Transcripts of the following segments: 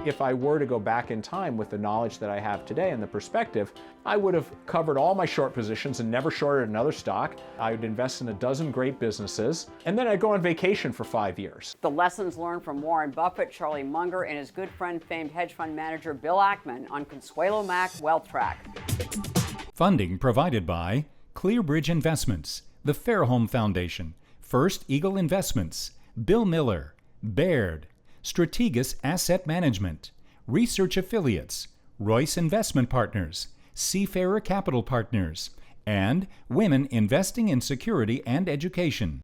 If I were to go back in time with the knowledge that I have today and the perspective, I would have covered all my short positions and never shorted another stock. I would invest in a dozen great businesses, and then I'd go on vacation for 5 years. The lessons learned from Warren Buffett, Charlie Munger, and his good friend, famed hedge fund manager Bill Ackman on Consuelo Mack Wealth Track. Funding provided by Clearbridge Investments, the Fairholme Foundation, First Eagle Investments, Bill Miller, Baird, Strategas Asset Management, Research Affiliates, Royce Investment Partners, Seafarer Capital Partners, and Women Investing in Security and Education.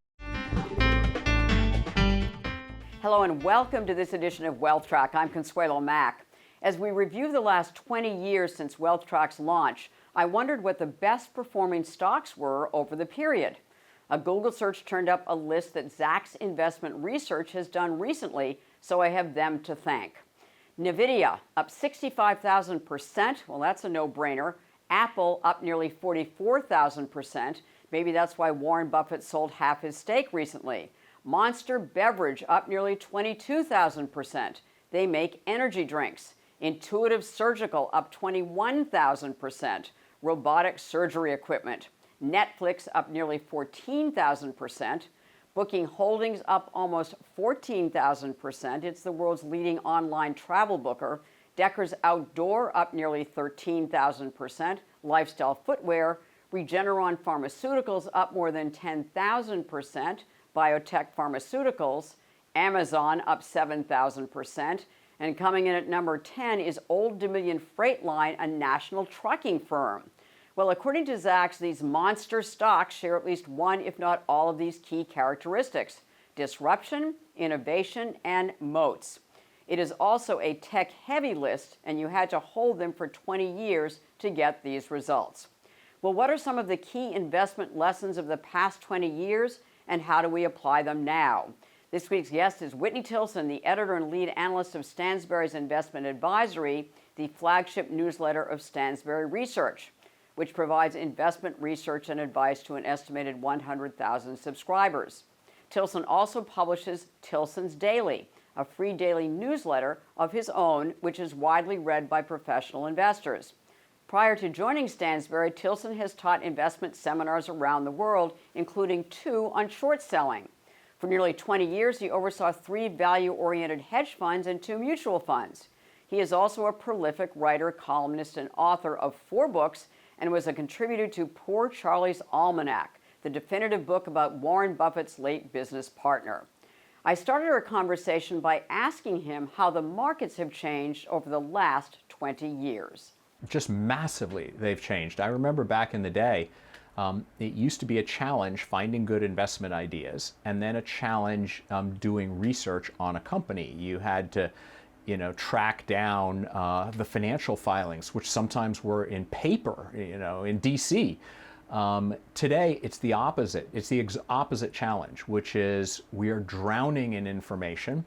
Hello and welcome to this edition of Wealth Track. I'm Consuelo Mack. As we review the last 20 years since Wealth Track's launch, I wondered what the best performing stocks were over the period. A Google search turned up a list that Zacks Investment Research has done recently, so I have them to thank. NVIDIA up 65,000%. Well, that's a no-brainer. Apple up nearly 44,000%. Maybe that's why Warren Buffett sold half his stake recently. Monster Beverage up nearly 22,000%. They make energy drinks. Intuitive Surgical up 21,000%. Robotic surgery equipment. Netflix up nearly 14,000%. Booking Holdings up almost 14,000%. It's the world's leading online travel booker. Deckers Outdoor up nearly 13,000%. Lifestyle Footwear. Regeneron Pharmaceuticals up more than 10,000%. Biotech Pharmaceuticals. Amazon up 7,000%. And coming in at number 10 is Old Dominion Freight Line, a national trucking firm. Well, according to Zacks, these monster stocks share at least one, if not all, of these key characteristics: disruption, innovation, and moats. It is also a tech-heavy list, and you had to hold them for 20 years to get these results. Well, what are some of the key investment lessons of the past 20 years, and how do we apply them now? This week's guest is Whitney Tilson, the editor and lead analyst of Stansberry's Investment Advisory, the flagship newsletter of Stansberry Research, which provides investment research and advice to an estimated 100,000 subscribers. Tilson also publishes Tilson's Daily, a free daily newsletter of his own, which is widely read by professional investors. Prior to joining Stansberry, Tilson has taught investment seminars around the world, including 2 on short selling. For nearly 20 years, he oversaw 3 value-oriented hedge funds and 2 mutual funds. He is also a prolific writer, columnist, and author of 4 books, and was a contributor to Poor Charlie's Almanac, the definitive book about Warren Buffett's late business partner. I started our conversation by asking him how the markets have changed over the last 20 years. Just massively, they've changed. I remember back in the day, it used to be a challenge finding good investment ideas, and then a challenge doing research on a company. You had to track down the financial filings, which sometimes were in paper, in DC. Today, it's the opposite. It's the opposite challenge, which is we are drowning in information,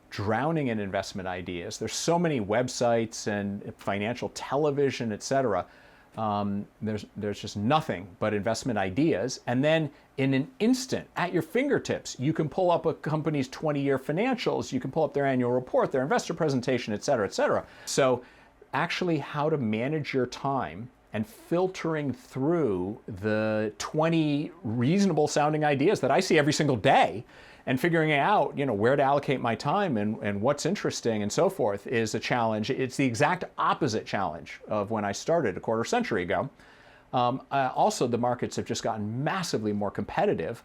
drowning in investment ideas. There's so many websites and financial television, et cetera. There's just nothing but investment ideas. And then in an instant, at your fingertips, you can pull up a company's 20-year financials, you can pull up their annual report, their investor presentation, et cetera, et cetera. So actually how to manage your time and filtering through the 20 reasonable sounding ideas that I see every single day and figuring out, where to allocate my time and what's interesting and so forth is a challenge. It's the exact opposite challenge of when I started a quarter century ago. Also, the markets have just gotten massively more competitive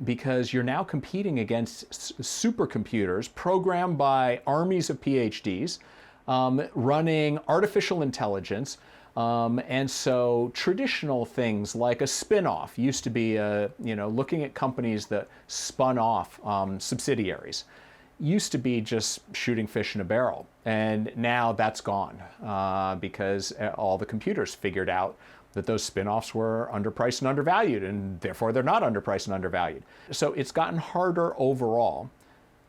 because you're now competing against supercomputers programmed by armies of PhDs, running artificial intelligence. And so traditional things like a spin-off used to be, looking at companies that spun off subsidiaries, used to be just shooting fish in a barrel. And now that's gone because all the computers figured out that those spin-offs were underpriced and undervalued, and therefore they're not underpriced and undervalued. So it's gotten harder overall.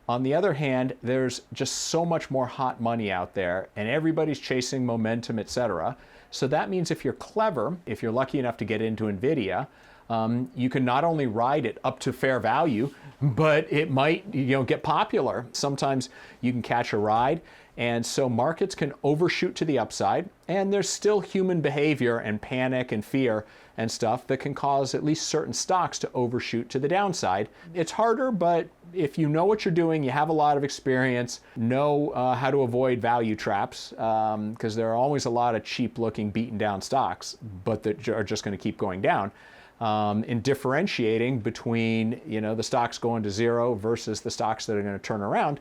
On the other hand, there's just so much more hot money out there, and everybody's chasing momentum, et cetera. So that means if you're clever, if you're lucky enough to get into NVIDIA, you can not only ride it up to fair value, but it might get popular. Sometimes you can catch a ride. And so markets can overshoot to the upside, and there's still human behavior and panic and fear and stuff that can cause at least certain stocks to overshoot to the downside. It's harder, but if you know what you're doing, you have a lot of experience, know how to avoid value traps, because there are always a lot of cheap looking beaten down stocks, but that are just going to keep going down. In differentiating between the stocks going to zero versus the stocks that are going to turn around,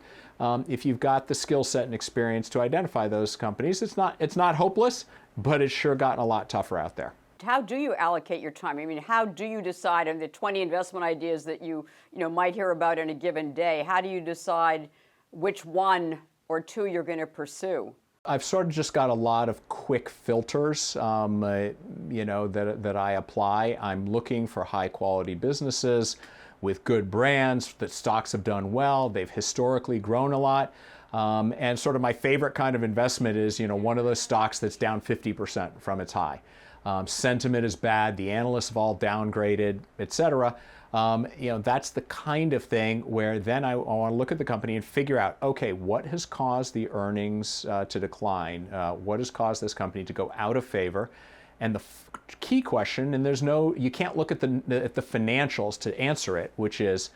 if you've got the skill set and experience to identify those companies, it's not hopeless, but it's sure gotten a lot tougher out there. How do you allocate your time? I mean, how do you decide on the 20 investment ideas that you might hear about in a given day? How do you decide which one or two you're going to pursue? I've sort of just got a lot of quick filters, that I apply. I'm looking for high quality businesses with good brands, that stocks have done well, they've historically grown a lot. And sort of my favorite kind of investment is, one of those stocks that's down 50% from its high. Sentiment is bad, the analysts have all downgraded, et cetera. That's the kind of thing where then I want to look at the company and figure out, okay, what has caused the earnings to decline? What has caused this company to go out of favor? And the key question, and you can't look at the financials to answer it, which is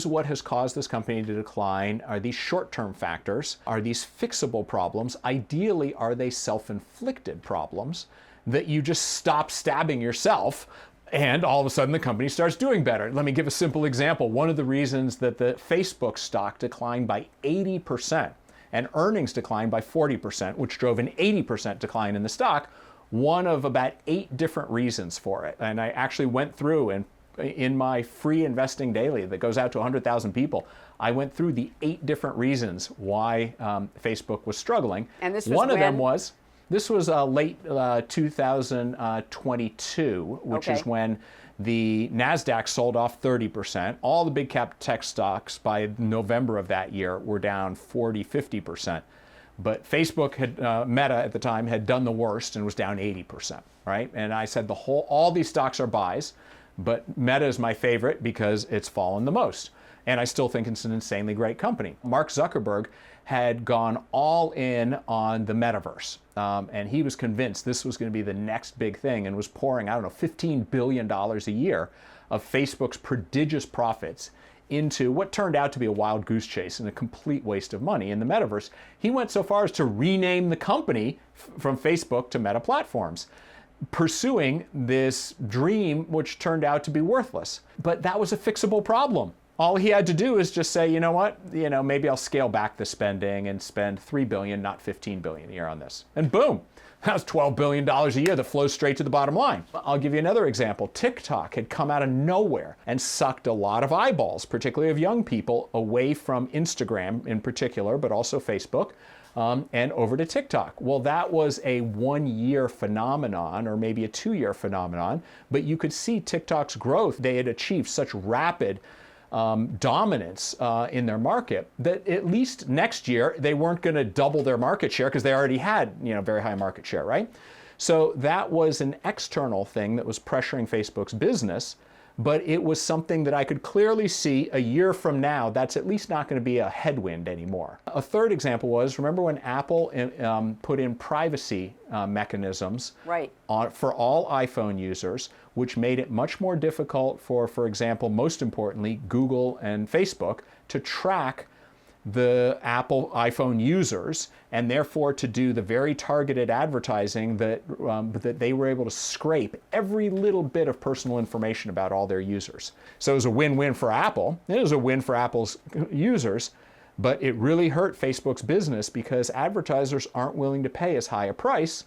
what has caused this company to decline? Are these short-term factors? Are these fixable problems? Ideally, are they self-inflicted problems that you just stop stabbing yourself and all of a sudden the company starts doing better? Let me give a simple example. One of the reasons that the Facebook stock declined by 80% and earnings declined by 40%, which drove an 80% decline in the stock, one of about 8 different reasons for it. And I actually went through, and in my free investing daily that goes out to 100,000 people, I went through the 8 different reasons why Facebook was struggling. And this was one of when? them was, this was late 2022, which is when the NASDAQ sold off 30%. All the big cap tech stocks by November of that year were down 40, 50%. But Facebook had, Meta at the time, had done the worst and was down 80%, right? And I said all these stocks are buys, but Meta is my favorite because it's fallen the most. And I still think it's an insanely great company. Mark Zuckerberg had gone all in on the metaverse. And he was convinced this was going to be the next big thing and was pouring, $15 billion a year of Facebook's prodigious profits into what turned out to be a wild goose chase and a complete waste of money in the metaverse. He went so far as to rename the company from Facebook to Meta Platforms, pursuing this dream which turned out to be worthless. But that was a fixable problem. All he had to do is just say, maybe I'll scale back the spending and spend $3 billion, not $15 billion a year on this. And boom, that's $12 billion a year that flows straight to the bottom line. I'll give you another example. TikTok had come out of nowhere and sucked a lot of eyeballs, particularly of young people, away from Instagram in particular, but also Facebook, and over to TikTok. Well, that was a 1-year phenomenon, or maybe a 2-year phenomenon, but you could see TikTok's growth. They had achieved such rapid dominance in their market that at least next year they weren't going to double their market share because they already had very high market share, right? So that was an external thing that was pressuring Facebook's business, but it was something that I could clearly see a year from now that's at least not going to be a headwind anymore. A third example was, remember when Apple put in privacy mechanisms for all iPhone users, which made it much more difficult for example, most importantly, Google and Facebook to track the Apple iPhone users, and therefore to do the very targeted advertising that they were able to scrape every little bit of personal information about all their users. So it was a win-win for Apple. It was a win for Apple's users, but it really hurt Facebook's business because advertisers aren't willing to pay as high a price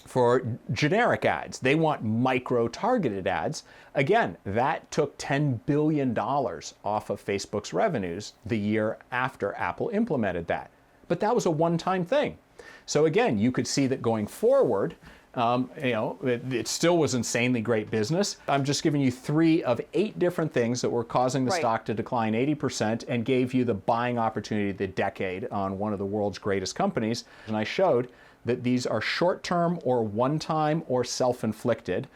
for generic ads. They want micro-targeted ads. Again, that took $10 billion off of Facebook's revenues the year after Apple implemented that. But that was a one-time thing. So again, you could see that going forward, it still was insanely great business. I'm just giving you 3 of 8 different things that were causing the stock to decline 80% and gave you the buying opportunity of the decade on one of the world's greatest companies. And I showed that these are short-term or one-time or self-inflicted,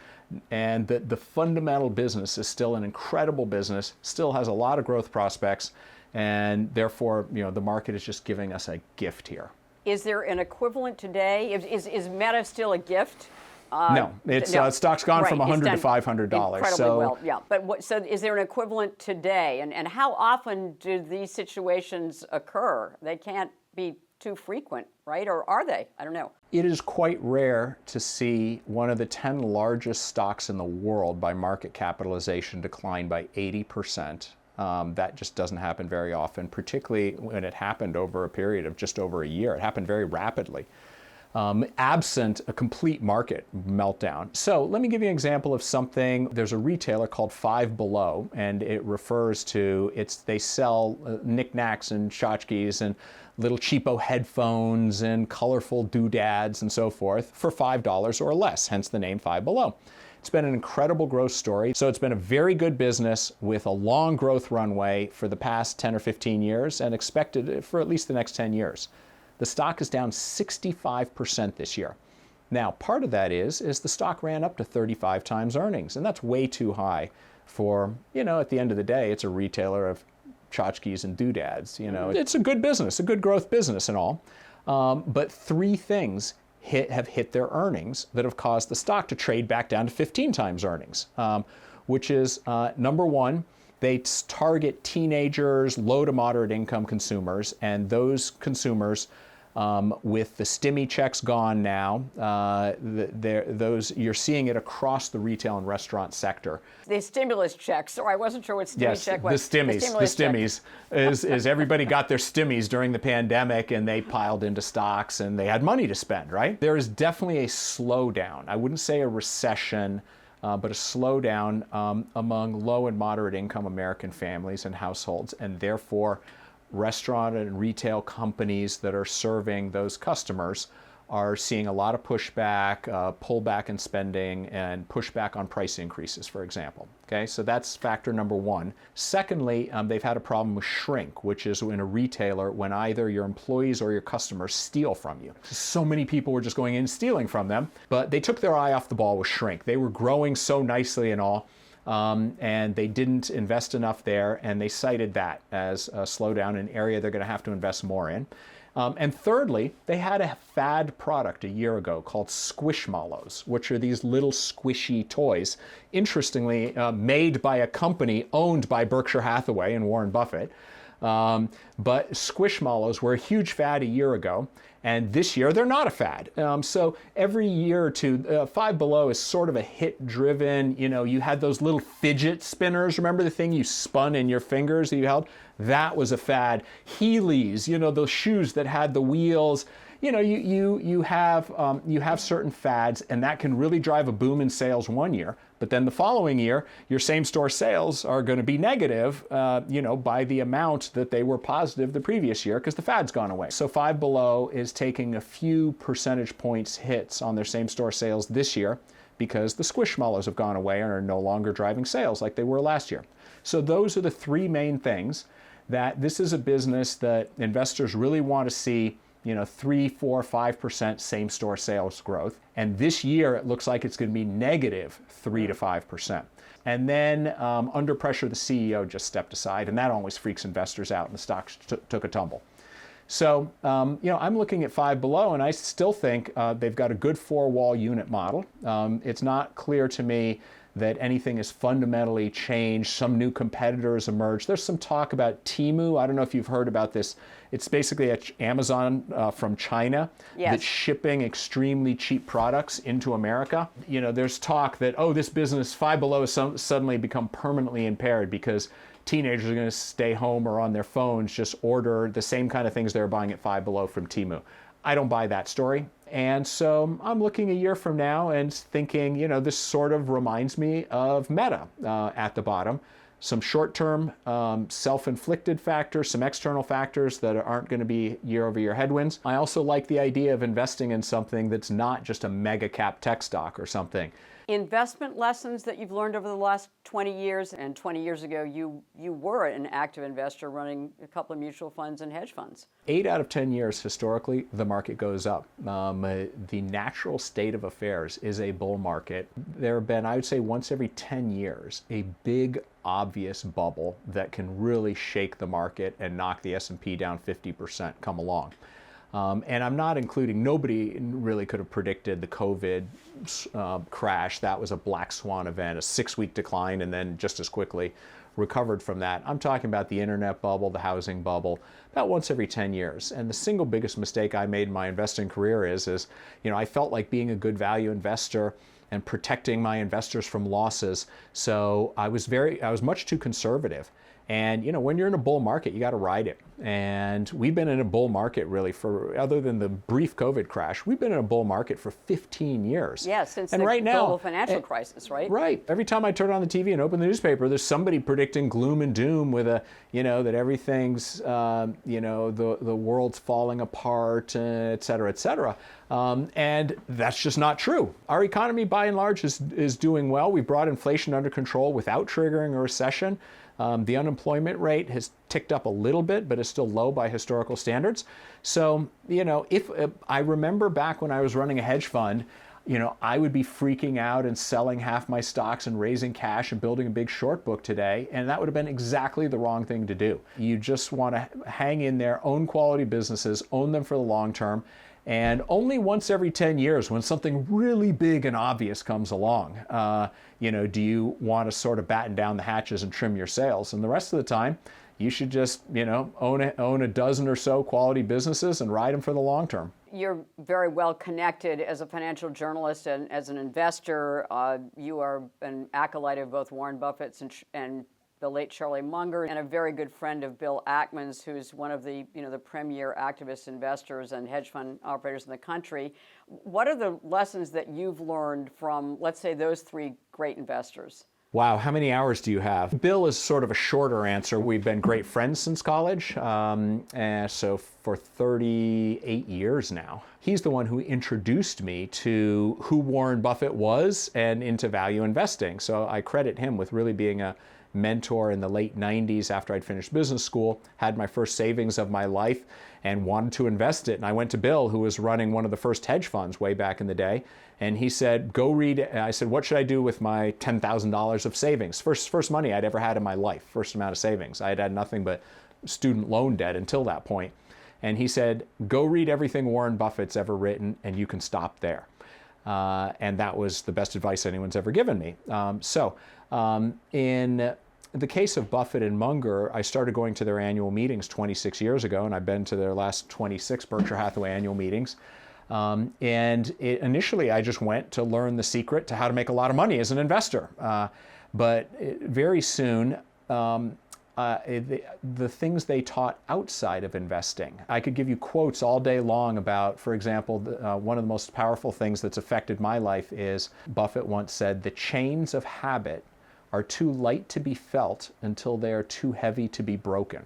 and that the fundamental business is still an incredible business, still has a lot of growth prospects, and therefore, the market is just giving us a gift here. Is there an equivalent today? Is Meta still a gift? No, it's stock's gone from $100 to $500. Incredibly so well, yeah. But so is there an equivalent today? And how often do these situations occur? They can't be too frequent, right? Or are they? I don't know. It is quite rare to see one of the 10 largest stocks in the world by market capitalization decline by 80%. That just doesn't happen very often, particularly when it happened over a period of just over a year. It happened very rapidly, absent a complete market meltdown. So let me give you an example of something. There's a retailer called Five Below, and it refers to, they sell knickknacks and tchotchkes and little cheapo headphones and colorful doodads and so forth for $5 or less, hence the name Five Below. It's been an incredible growth story. So it's been a very good business with a long growth runway for the past 10 or 15 years and expected for at least the next 10 years. The stock is down 65% this year. Now, part of that is the stock ran up to 35 times earnings, and that's way too high for, at the end of the day, it's a retailer of tchotchkes and doodads. It's a good business, a good growth business and all. But 3 things have hit their earnings that have caused the stock to trade back down to 15 times earnings, which is number one, they target teenagers, low to moderate income consumers, and those consumers with the stimmy checks gone now, you're seeing it across the retail and restaurant sector. The stimulus checks, or I wasn't sure what stimmy check was. The stimmies is everybody got their stimmies during the pandemic and they piled into stocks and they had money to spend, right? There is definitely a slowdown. I wouldn't say a recession, but a slowdown among low and moderate income American families and households, and therefore restaurant and retail companies that are serving those customers are seeing a lot of pushback, pullback in spending, and pushback on price increases, for example. Okay, so that's factor number one. Secondly, they've had a problem with shrink, which is in a retailer when either your employees or your customers steal from you. So many people were just going in and stealing from them, but they took their eye off the ball with shrink. They were growing so nicely and all, and they didn't invest enough there, and they cited that as a slowdown, an area they're going to have to invest more in. And thirdly, they had a fad product a year ago called Squishmallows, which are these little squishy toys, interestingly made by a company owned by Berkshire Hathaway and Warren Buffett. But Squishmallows were a huge fad a year ago, and this year they're not a fad. So every year or two, Five Below is sort of a hit-driven, you had those little fidget spinners, remember the thing you spun in your fingers that you held? That was a fad. Heelys, those shoes that had the wheels. You have certain fads, and that can really drive a boom in sales one year. But then the following year, your same-store sales are going to be negative, by the amount that they were positive the previous year because the fad's gone away. So Five Below is taking a few percentage points hits on their same-store sales this year because the Squishmallows have gone away and are no longer driving sales like they were last year. So those are the 3 main things that this is a business that investors really want to see 3, 4, 5% same-store sales growth. And this year, it looks like it's going to be negative 3 to 5%. And then under pressure, the CEO just stepped aside, and that always freaks investors out, and the stock took a tumble. So, I'm looking at Five Below, and I still think they've got a good 4-wall unit model. It's not clear to me that anything has fundamentally changed. Some new competitors emerged. There's some talk about Temu. I don't know if you've heard about this. It's basically Amazon from China that's shipping extremely cheap products into America. There's talk that, this business, Five Below, has suddenly become permanently impaired because teenagers are going to stay home or on their phones, just order the same kind of things they're buying at Five Below from Temu. I don't buy that story. And so I'm looking a year from now and thinking, this sort of reminds me of Meta at the bottom. some short-term self-inflicted factors, some external factors that aren't going to be year-over-year headwinds. I also like the idea of investing in something that's not just a mega cap tech stock or something. Investment lessons that you've learned over the last 20 years, and 20 years ago you were an active investor running a couple of mutual funds and hedge funds. 8 out of 10 years historically, the market goes up. The natural state of affairs is a bull market. There have been, I would say, once every 10 years, a big obvious bubble that can really shake the market and knock the S&P down 50% come along. And I'm not including, nobody really could have predicted the COVID crash. That was a black swan event, a 6-week decline, and then just as quickly recovered from that. I'm talking about the internet bubble, the housing bubble, about once every 10 years. And the single biggest mistake I made in my investing career is I felt like being a good value investor and protecting my investors from losses. So I was much too conservative. And when you're in a bull market, you got to ride it. And we've been in a bull market really for, other than the brief COVID crash, we've been in a bull market for 15 years. Yeah, since and the right now, global financial crisis, right? Right. Every time I turn on the TV and open the newspaper, there's somebody predicting gloom and doom with that everything's, the world's falling apart, et cetera, et cetera. And that's just not true. Our economy, by and large, is doing well. We brought inflation under control without triggering a recession. The unemployment rate has ticked up a little bit, but is still low by historical standards. So, if I remember back when I was running a hedge fund, I would be freaking out and selling half my stocks and raising cash and building a big short book today. And that would have been exactly the wrong thing to do. You just want to hang in there, own quality businesses, own them for the long term. And only once every 10 years, when something really big and obvious comes along, do you want to sort of batten down the hatches and trim your sails? And the rest of the time, you should just, own a dozen or so quality businesses and ride them for the long term. You're very well connected as a financial journalist and as an investor. You are an acolyte of both Warren Buffett's and the late Charlie Munger, and a very good friend of Bill Ackman's, who's one of the the premier activist investors and hedge fund operators in the country. What are the lessons that you've learned from, let's say, those three great investors? Wow, how many hours do you have? Bill is sort of a shorter answer. We've been great friends since college, and so for 38 years now. He's the one who introduced me to who Warren Buffett was and into value investing. So I credit him with really being a mentor in the late 90s after I'd finished business school, had my first savings of my life and wanted to invest it. And I went to Bill, who was running one of the first hedge funds way back in the day. And he said, go read it. And I said, what should I do with my $10,000 of savings? First money I'd ever had in my life, first amount of savings. I had had nothing but student loan debt until that point. And he said, go read everything Warren Buffett's ever written and you can stop there. And that was the best advice anyone's ever given me. In the case of Buffett and Munger, I started going to their annual meetings 26 years ago, and I've been to their last 26 Berkshire Hathaway annual meetings. Initially, I just went to learn the secret to how to make a lot of money as an investor. But very soon, the things they taught outside of investing. I could give you quotes all day long about, for example, one of the most powerful things that's affected my life is Buffett once said, the chains of habit are too light to be felt until they are too heavy to be broken.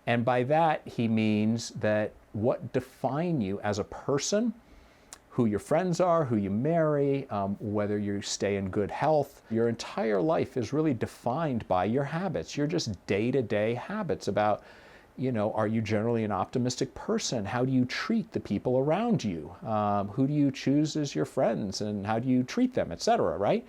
And by that, he means that what define you as a person, who your friends are, who you marry, whether you stay in good health, your entire life is really defined by your habits. You're just day-to-day habits about, are you generally an optimistic person? How do you treat the people around you? Who do you choose as your friends and how do you treat them, et cetera, right?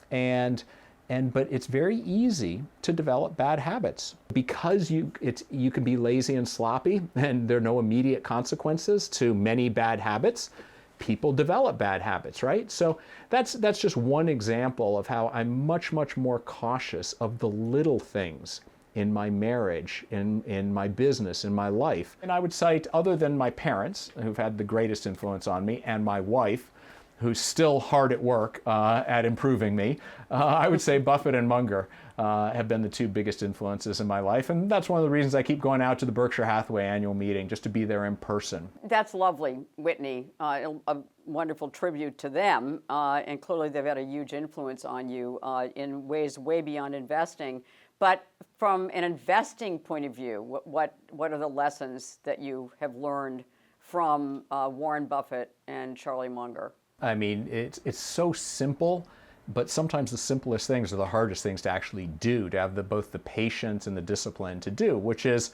But it's very easy to develop bad habits because you can be lazy and sloppy and there are no immediate consequences to many bad habits. People develop bad habits, right? So that's just one example of how I'm much, much more cautious of the little things in my marriage, in my business, in my life. And I would cite, other than my parents, who've had the greatest influence on me, and my wife, who's still hard at work at improving me, I would say Buffett and Munger have been the two biggest influences in my life. And that's one of the reasons I keep going out to the Berkshire Hathaway annual meeting, just to be there in person. That's lovely, Whitney. A wonderful tribute to them. And clearly they've had a huge influence on you in ways way beyond investing. But from an investing point of view, what are the lessons that you have learned from Warren Buffett and Charlie Munger? I mean, it's so simple, but sometimes the simplest things are the hardest things to actually do, to have both the patience and the discipline to do, which is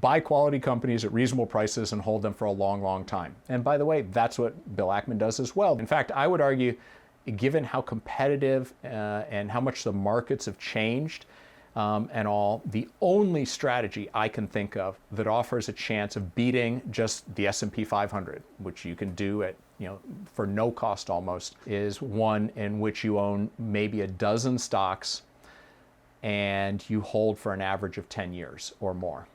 buy quality companies at reasonable prices and hold them for a long, long time. And by the way, that's what Bill Ackman does as well. In fact, I would argue, given how competitive and how much the markets have changed, and all, the only strategy I can think of that offers a chance of beating just the S&P 500, which you can do at, for no cost almost, is one in which you own maybe a dozen stocks and you hold for an average of 10 years or more.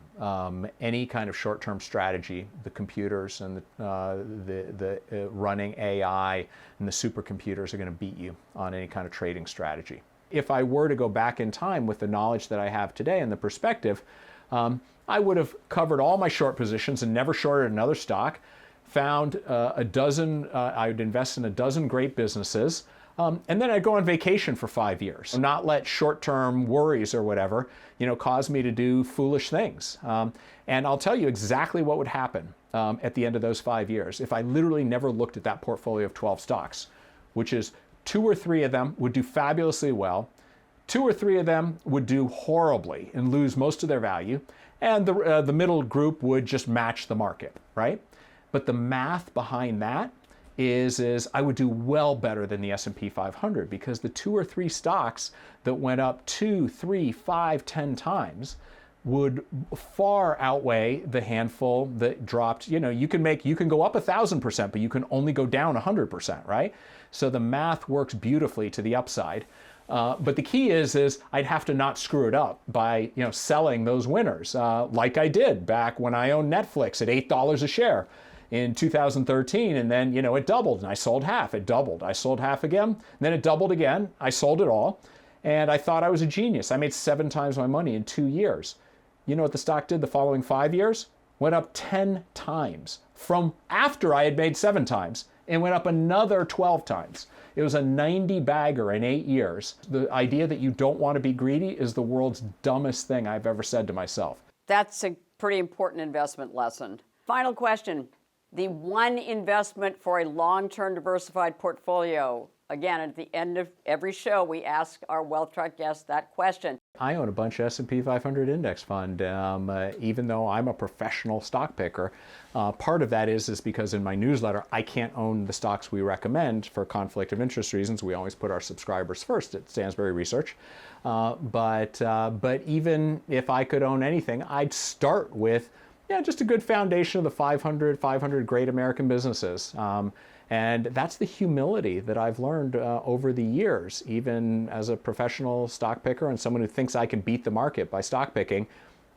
Any kind of short-term strategy, the computers and the running AI and the supercomputers are going to beat you on any kind of trading strategy. If I were to go back in time with the knowledge that I have today and the perspective, I would have covered all my short positions and never shorted another stock, found I would invest in a dozen great businesses, and then I'd go on vacation for 5 years. Not let short-term worries or whatever, cause me to do foolish things. And I'll tell you exactly what would happen at the end of those 5 years if I literally never looked at that portfolio of 12 stocks, which is 2 or 3 of them would do fabulously well, 2 or 3 of them would do horribly and lose most of their value, and the middle group would just match the market, right? But the math behind that is I would do well better than the S&P 500, because the 2 or 3 stocks that went up 2, 3, 5, 10 times would far outweigh the handful that dropped. You can go up 1,000%, but you can only go down 100%, right? So the math works beautifully to the upside. But the key is I'd have to not screw it up by selling those winners, like I did back when I owned Netflix at $8 a share in 2013, and then it doubled and I sold half. It doubled, I sold half again, and then it doubled again. I sold it all, and I thought I was a genius. I made 7 times my money in 2 years. You know what the stock did the following 5 years? Went up 10 times from after I had made 7 times, and went up another 12 times. It was a 90 bagger in 8 years. The idea that you don't want to be greedy is the world's dumbest thing I've ever said to myself. That's a pretty important investment lesson. Final question. The one investment for a long-term diversified portfolio. Again, at the end of every show, we ask our Wealth Track guests that question. I own a bunch of S&P 500 index fund, even though I'm a professional stock picker. Part of that is because in my newsletter, I can't own the stocks we recommend for conflict of interest reasons. We always put our subscribers first at Stansberry Research. But even if I could own anything, I'd start with just a good foundation of the 500 great American businesses. And that's the humility that I've learned over the years, even as a professional stock picker and someone who thinks I can beat the market by stock picking.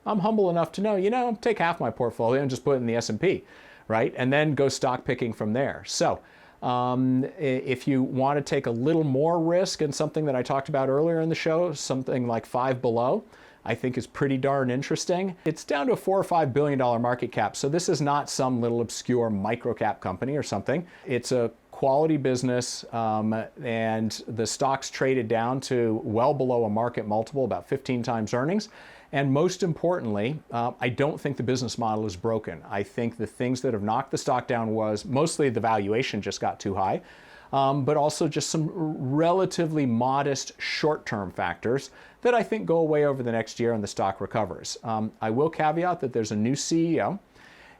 I'm humble enough to know, take half my portfolio and just put it in the S&P, right? And then go stock picking from there. So if you want to take a little more risk in something that I talked about earlier in the show, something like Five Below, I think is pretty darn interesting. It's down to a $4 or $5 billion market cap, so this is not some little obscure microcap company or something. It's a quality business, and the stock's traded down to well below a market multiple, about 15 times earnings. And most importantly, I don't think the business model is broken. I think the things that have knocked the stock down was mostly the valuation just got too high, but also just some relatively modest short-term factors that I think go away over the next year and the stock recovers. I will caveat that there's a new CEO,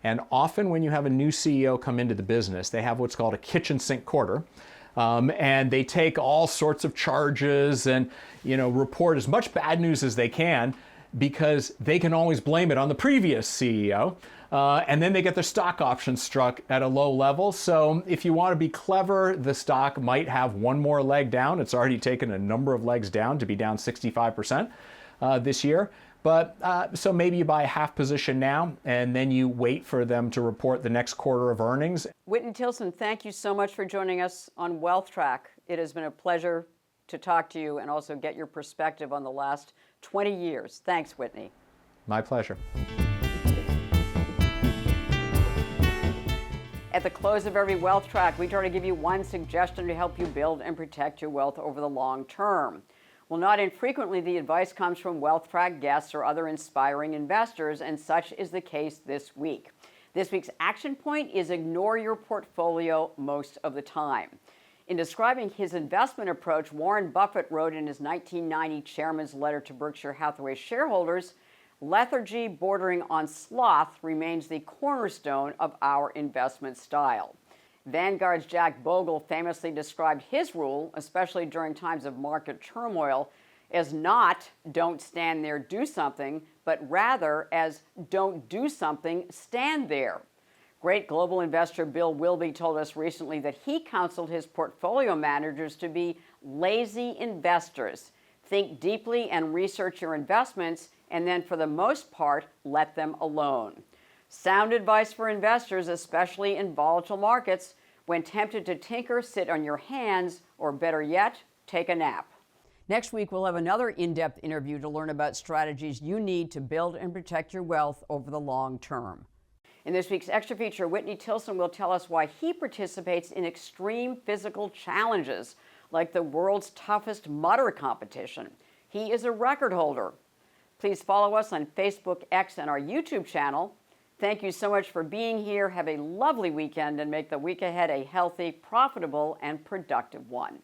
and often when you have a new CEO come into the business, they have what's called a kitchen sink quarter, and they take all sorts of charges and report as much bad news as they can, because they can always blame it on the previous CEO. And then they get their stock options struck at a low level. So if you want to be clever, the stock might have one more leg down. It's already taken a number of legs down to be down 65% this year. But so maybe you buy a half position now, and then you wait for them to report the next quarter of earnings. Whitney Tilson, thank you so much for joining us on Wealth Track. It has been a pleasure to talk to you and also get your perspective on the last 20 years. Thanks, Whitney. My pleasure. At the close of every Wealth Track, we try to give you one suggestion to help you build and protect your wealth over the long term. Well, not infrequently, the advice comes from Wealth Track guests or other inspiring investors, and such is the case this week. This week's action point is ignore your portfolio most of the time. In describing his investment approach, Warren Buffett wrote in his 1990 chairman's letter to Berkshire Hathaway shareholders, lethargy bordering on sloth remains the cornerstone of our investment style. Vanguard's Jack Bogle famously described his rule, especially during times of market turmoil, as not don't stand there, do something, but rather as don't do something, stand there. Great global investor Bill Wilby told us recently that he counseled his portfolio managers to be lazy investors. Think deeply and research your investments, and then for the most part, let them alone. Sound advice for investors, especially in volatile markets. When tempted to tinker, sit on your hands, or better yet, take a nap. Next week, we'll have another in-depth interview to learn about strategies you need to build and protect your wealth over the long term. In this week's extra feature, Whitney Tilson will tell us why he participates in extreme physical challenges, like the world's toughest mutter competition. He is a record holder. Please follow us on Facebook, X, and our YouTube channel. Thank you so much for being here. Have a lovely weekend and make the week ahead a healthy, profitable, and productive one.